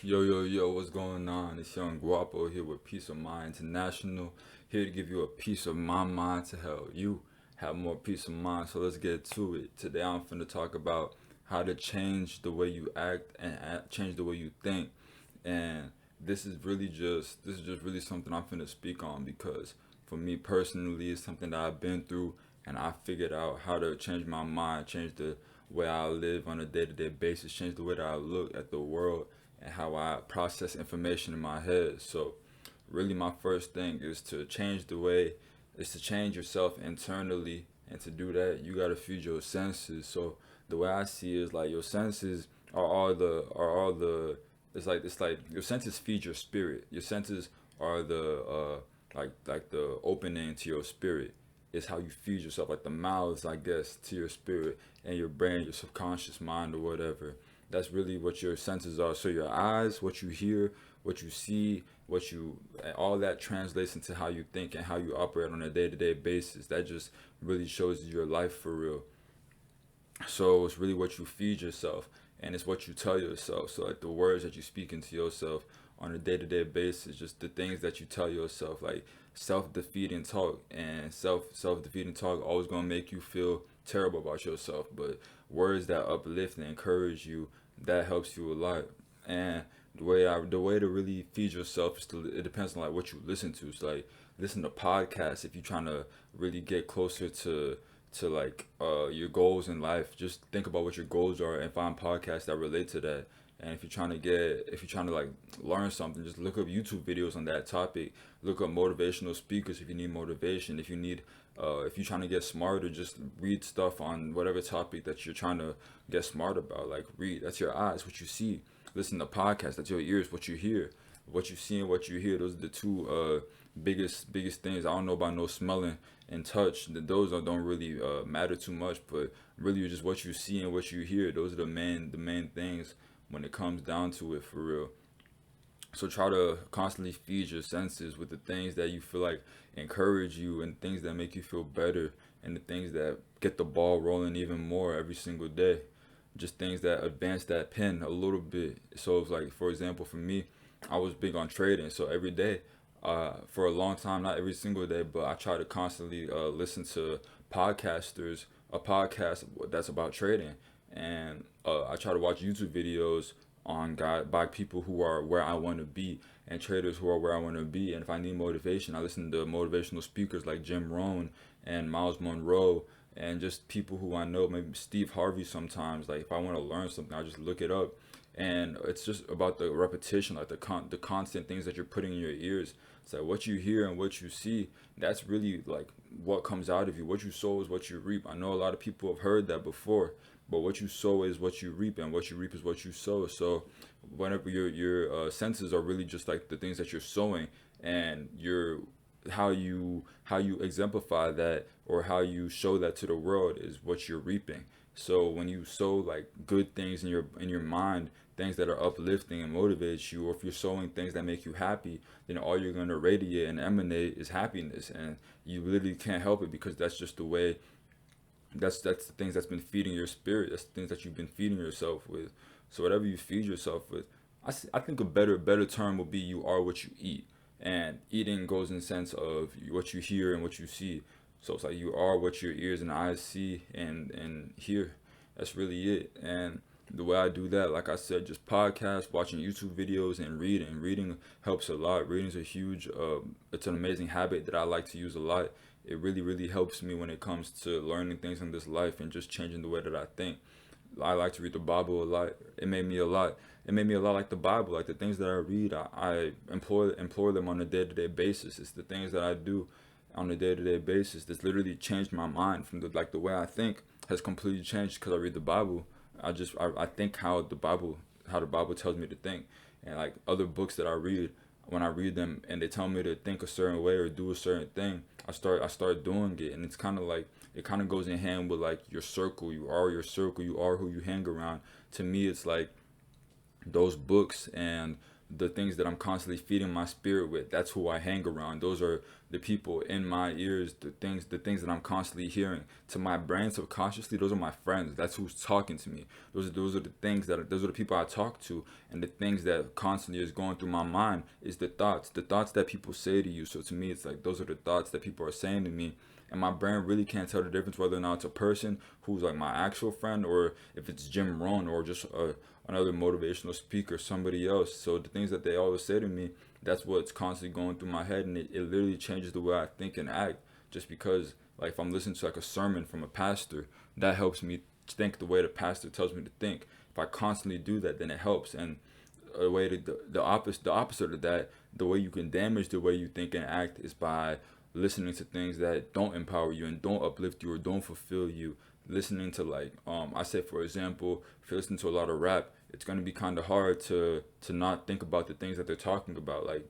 Yo, yo, yo, what's going on? It's Young Guapo here with Peace of Mind International, here to give you a piece of my mind to help you have more peace of mind. So let's get to it. Today I'm finna talk about how to change the way you act and change the way you think. And this is just really something I'm finna speak on because for me personally, it's something that I've been through and I figured out how to change my mind, change the way I live on a day to day basis, change the way that I look at the world and how I process information in my head. So, really, my first thing is to change yourself internally, and to do that, you gotta feed your senses. So, the way I see it is like your senses are all the. It's like your senses feed your spirit. Your senses are the like the opening to your spirit. It's how you feed yourself, like the mouths, I guess, to your spirit and your brain, your subconscious mind, or whatever. That's really what your senses are. So your eyes, what you hear, what you see, what you all that translates into how you think and how you operate on a day-to-day basis. That just really shows you your life for real. So it's really what you feed yourself and it's what you tell yourself. So like the words that you speak into yourself on a day-to-day basis, just the things that you tell yourself, like self-defeating talk. And self-defeating talk always gonna make you feel terrible about yourself, but words that uplift and encourage you, that helps you a lot. And the way to really feed yourself is to, it depends on like what you listen to. So like listen to podcasts if you're trying to really get closer to like your goals in life. Just think about what your goals are and find podcasts that relate to that. And if you're trying to like learn something, just look up YouTube videos on that topic. Look up motivational speakers if you need motivation. If you're trying to get smarter, just read stuff on whatever topic that you're trying to get smart about. Like read, that's your eyes, what you see. Listen to podcasts, that's your ears, what you hear. What you see and what you hear, those are the two biggest things. I don't know about no smelling and touch. Those don't really matter too much, but really just what you see and what you hear. Those are the main things when it comes down to it for real. So try to constantly feed your senses with the things that you feel like encourage you and things that make you feel better and the things that get the ball rolling even more every single day. Just things that advance that pen a little bit. So it's like, for example, for me, I was big on trading. So every day, for a long time, not every single day, but I try to constantly listen to podcasters, a podcast that's about trading. And I try to watch YouTube videos on God by people who are where I want to be and traders who are where I want to be. And if I need motivation, I listen to motivational speakers like Jim Rohn and Miles Monroe and just people who I know, maybe Steve Harvey sometimes. Like if I want to learn something, I just look it up. And it's just about the repetition, like the constant things that you're putting in your ears. It's like what you hear and what you see. That's really like what comes out of you. What you sow is what you reap. I know a lot of people have heard that before, but what you sow is what you reap, and what you reap is what you sow. So whenever your senses are really just like the things that you're sowing, and your how you exemplify that or how you show that to the world is what you're reaping. So when you sow like good things in your mind, things that are uplifting and motivates you, or if you're sowing things that make you happy, then all you're gonna radiate and emanate is happiness, and you literally can't help it because that's just the way. That's the things that's been feeding your spirit. That's the things that you've been feeding yourself with. So whatever you feed yourself with, I think a better term would be you are what you eat, and eating goes in the sense of what you hear and what you see. So it's like you are what your ears and eyes see and hear. That's really it. And the way I do that, like I said, just podcasts, watching YouTube videos, and reading. Reading helps a lot. Reading is a huge, it's an amazing habit that I like to use a lot. It really helps me when it comes to learning things in this life and just changing the way that I think. I like to read the Bible a lot. It made me a lot like the Bible. Like the things that I read, I implore them on a day to day basis. It's the things that I do on a day to day basis that's literally changed my mind from the way I think has completely changed because I read the Bible. I think how the Bible tells me to think, and like other books that I read, when I read them and they tell me to think a certain way or do a certain thing, I start doing it. And it's kind of like it kind of goes in hand with like your circle. You are your circle. You are who you hang around. To me, it's like those books and the things that I'm constantly feeding my spirit with. That's who I hang around. Those are the people in my ears, the things that I'm constantly hearing. To my brain subconsciously, those are my friends. That's who's talking to me. Those are the things those are the people I talk to, and the things that constantly is going through my mind is the thoughts that people say to you. So to me, it's like those are the thoughts that people are saying to me, and my brain really can't tell the difference whether or not it's a person who's like my actual friend, or if it's Jim Rohn, or just another motivational speaker, somebody else. So the things that they always say to me, that's what's constantly going through my head, and it literally changes the way I think and act. Just because, like, if I'm listening to like a sermon from a pastor, that helps me think the way the pastor tells me to think. If I constantly do that, then it helps. And a way to the opposite of that, the way you can damage the way you think and act is by listening to things that don't empower you and don't uplift you or don't fulfill you. Listening to, like, I say, for example, if you listen to a lot of rap, it's gonna be kind of hard to not think about the things that they're talking about. Like,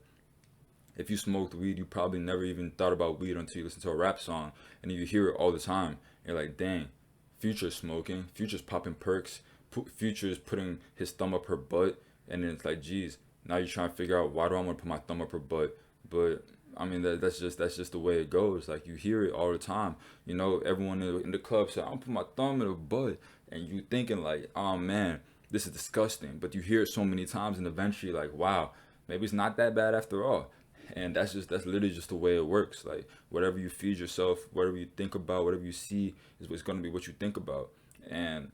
if you smoked weed, you probably never even thought about weed until you listen to a rap song, and you hear it all the time. You're like, dang, Future's smoking, Future's popping perks, Future's putting his thumb up her butt, and then it's like, geez, now you're trying to figure out, why do I want to put my thumb up her butt? But I mean, that's just the way it goes. Like, you hear it all the time. Everyone in the club say, "I'll put my thumb in her butt," and you thinking like, "Oh man, this is disgusting." But you hear it so many times, and eventually, like, wow, maybe it's not that bad after all. And that's literally just the way it works. Like, whatever you feed yourself, whatever you think about, whatever you see is what's gonna be what you think about. And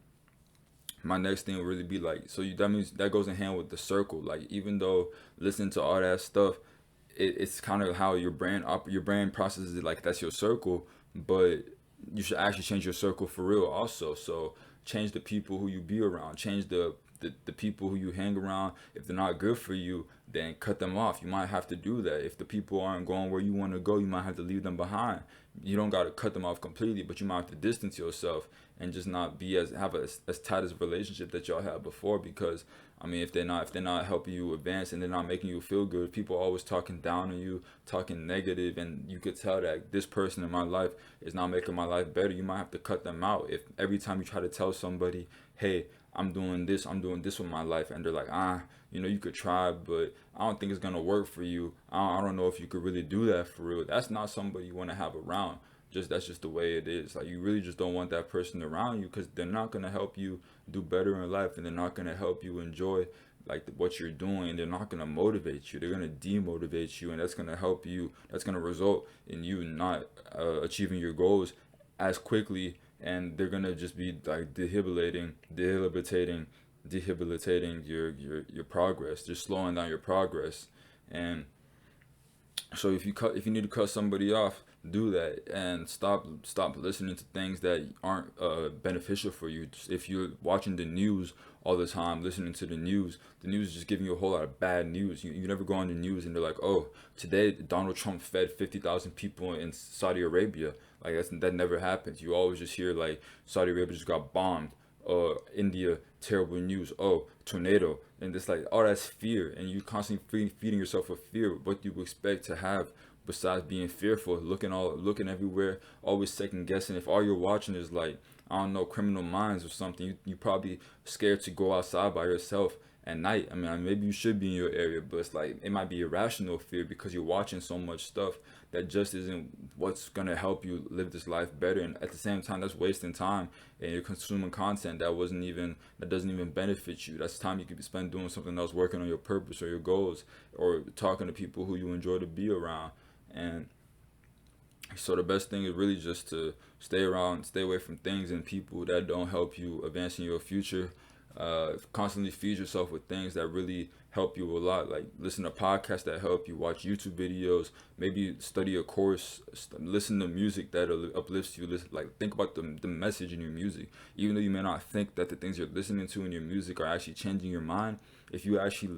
my next thing would really be like, so that means that goes in hand with the circle. Like, even though listening to all that stuff, it's kind of how your brain processes it, like that's your circle. But you should actually change your circle for real also. So change the people who you be around, change the people who you hang around. If they're not good for you, then cut them off. You might have to do that. If the people aren't going where you want to go, you might have to leave them behind. You don't got to cut them off completely, but you might have to distance yourself and just not be as tight as a relationship that y'all had before. Because I mean, if they're not helping you advance and they're not making you feel good, people are always talking down on you, talking negative, and you could tell that this person in my life is not making my life better. You might have to cut them out. If every time you try to tell somebody, hey, I'm doing this with my life, and they're like, you could try, but I don't think it's gonna work for you. I don't know if you could really do that for real. That's not somebody you want to have around. That's just the way it is. Like, you really just don't want that person around you, because they're not gonna help you do better in life, and they're not gonna help you enjoy like what you're doing. They're not gonna motivate you. They're gonna demotivate you, and that's gonna help you. That's gonna result in you not achieving your goals as quickly, and they're gonna just be like debilitating your progress, just slowing down your progress. And so if you need to cut somebody off, do that, and stop listening to things that aren't beneficial for you. If you're watching the news all the time, listening to the news is just giving you a whole lot of bad news. You never go on the news and they're like, oh, today Donald Trump fed 50,000 people in Saudi Arabia. Like, that never happens. You always just hear like Saudi Arabia just got bombed. India, terrible news. Oh, tornado. And it's like, oh, that's fear. And you constantly feeding yourself with fear. What do you expect to have besides being fearful, looking everywhere, always second guessing? If all you're watching is like, I don't know, Criminal Minds or something, you probably scared to go outside by yourself at night. I mean, maybe you should be in your area, but it's like, it might be irrational fear because you're watching so much stuff that just isn't what's gonna help you live this life better. And at the same time, that's wasting time, and you're consuming content that doesn't even benefit you. That's time you could spend doing something else, working on your purpose or your goals, or talking to people who you enjoy to be around. And so the best thing is really just to stay away from things and people that don't help you advance in your future. Constantly feed yourself with things that really help you a lot. Like, listen to podcasts that help you, watch YouTube videos, maybe study a course, listen to music that uplifts you. Think about the message in your music. Even though you may not think that the things you're listening to in your music are actually changing your mind, if you actually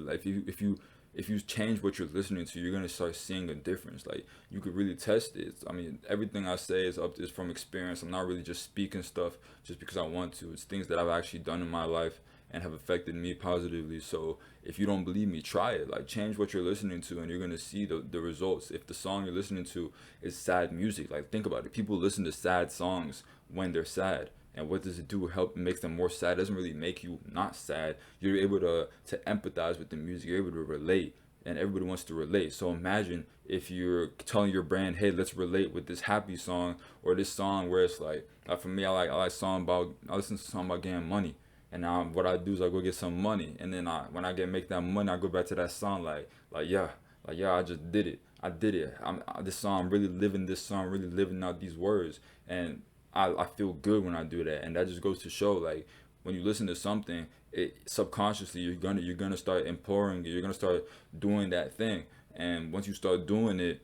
if you change what you're listening to, you're gonna start seeing a difference. Like, you could really test it. I mean, everything I say is from experience. I'm not really just speaking stuff just because I want to. It's things that I've actually done in my life and have affected me positively. So if you don't believe me, try it. Like, change what you're listening to, and you're gonna see the results. If the song you're listening to is sad music, like, think about it. People listen to sad songs when they're sad. And what does it do? Help makes them more sad. It doesn't really make you not sad. You're able to empathize with the music. You're able to relate, and everybody wants to relate. So imagine if you're telling your brand, hey, let's relate with this happy song, or this song where it's like for me, I like song about, I listen to a song about getting money. And now what I do is I go get some money, and then when I get make that money, I go back to that song like yeah, I just did it. I did it. This song, I'm really living this song, really living out these words, and I feel good when I do that. And that just goes to show, like, when you listen to something, it subconsciously you're gonna start imploring, you're gonna start doing that thing, and once you start doing it,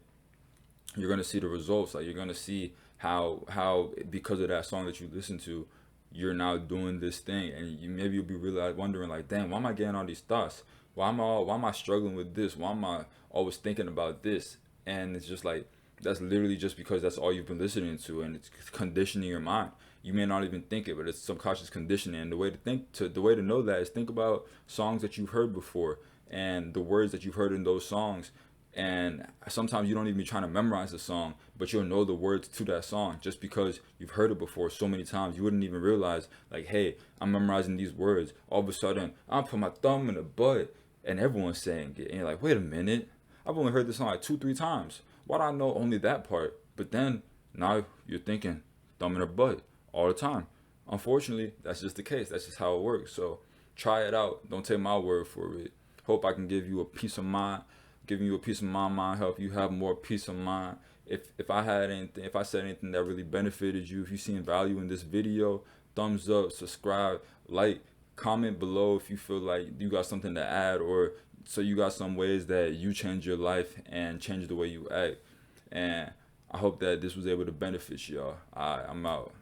you're gonna see the results. Like, you're gonna see how because of that song that you listen to, you're now doing this thing, and maybe you'll be really like wondering, like, damn, why am I getting all these thoughts? Why am I struggling with this? Why am I always thinking about this? And it's just like, that's literally just because that's all you've been listening to, and it's conditioning your mind. You may not even think it, but it's subconscious conditioning. And the way to know that is think about songs that you've heard before and the words that you've heard in those songs. And sometimes you don't even be trying to memorize the song, but you'll know the words to that song just because you've heard it before so many times. You wouldn't even realize, like, hey, I'm memorizing these words. All of a sudden, I'm putting my thumb in the butt, and everyone's saying it. And you're like, wait a minute, I've only heard this song like 2, 3 times. Why do I know only that part? But then now you're thinking thumb in the butt all the time. Unfortunately, that's just the case. That's just how it works. So try it out. Don't take my word for it. Hope I can give you a peace of mind. Giving you a peace of mind, help you have more peace of mind. If I said anything that really benefited you, if you seen value in this video, thumbs up, subscribe, like, comment below if you feel like you got something to add, or so you got some ways that you change your life and change the way you act. And I hope that this was able to benefit y'all. I'm out.